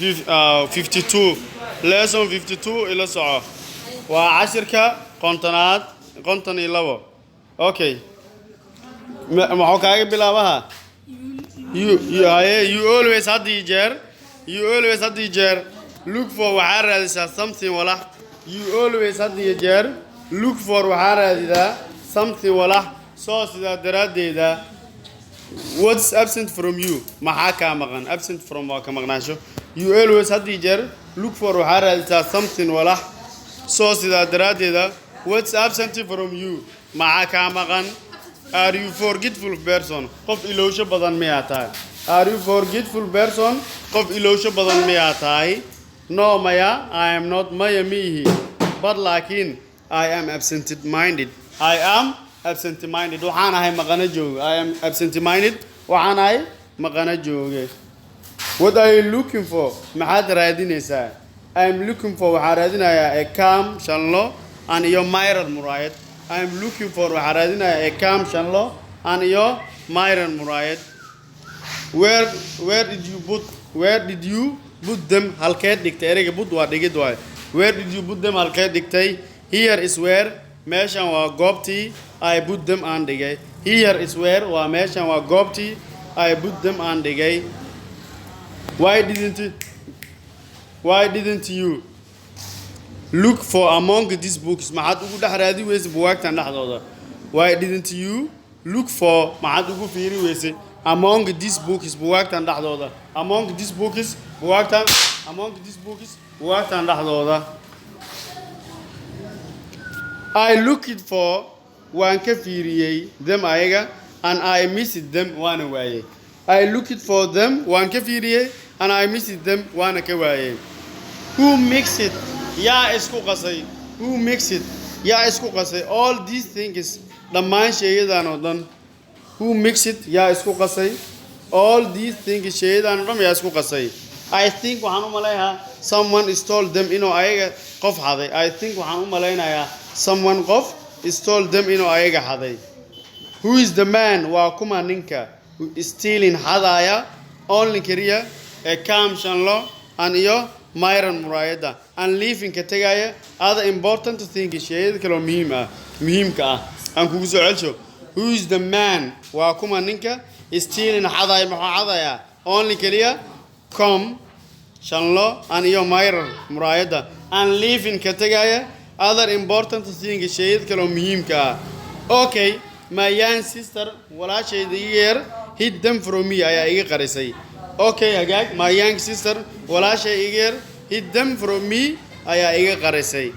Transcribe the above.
52 lesson 52 إلى ساعة وعشر كقنطنات قنطن إلى okay ما هو كاي بلا you always had the jar look for وحارة something ولا you always had the jar look for وحارة something ولا source that درادة what's absent from you محاكا مغن absent from واكا مغناشو you always had the jar look for وحارة something ولا source that درادة what's absent from you محاكا مغن are you forgetful person قف إلوشة بدن مياتاي are you forgetful person قف إلوشة بدن مياتاي no مايا I am not مايا ميهي but لكن I am absent-minded I am absent-minded وحانا هاي مغانا جوغ I am absent-minded وحانا هاي مغانا جوغ what are you looking for محاد رادين إسا I am looking for وحارادين يا calm شانلو and your mirror مرايد I am looking for وحارادين a cam شانلو and your mirror مرايد where did you put them halkeed dhigtay ereyga put waa dhigid waay where did you put them halkeed dhigtay here is where meeshan waa goobtii I put them aan dhigay here is where waa meeshan waa goobtii I put them aan dhigay why didn't you look for among these books maxaad ugu dhex raadi weysay buugaagtan dhexdooda why didn't you look for maxaad ugu fiiri weysay among these books buugaagtan dhexdooda among these books buugaagtan dhexdooda I looked for waan ka fiiriyay them ayaga and I missed them waana waayay I looked for them waan ka fiiriyay and I missed them waana ka waayay who makes it yaa isku qasay who makes it yaa isku qasay all these things dhammaan shayadaan oo dhan who makes it yaa isku qasay all these things shayadaan oo dhan yaa isku qasay I think waxaan u maleynayaa someone stole them inuu ayaga qof haday I think waxaan u maleynayaa someone qof stole them inuu ayaga haday who is the man waa kuma ninka stealing hadaya only career a cam shanlo and iyo myron muraayada and leaving ka tagaya other important thing shayada kale muhiimka ah aan kugu soo celsho who is the man waa kuma ninka stealing hadaya maxaa hadaya only career come shanlo and iyo myron muraayada and leaving ka tagaya other important thing shayada kale muhiimka ah okay my young sister walaashayda year hid them from me ayaa iga qarisay okay hagaag my young sister walaashay iga year hid them from me ayaa iga qarisay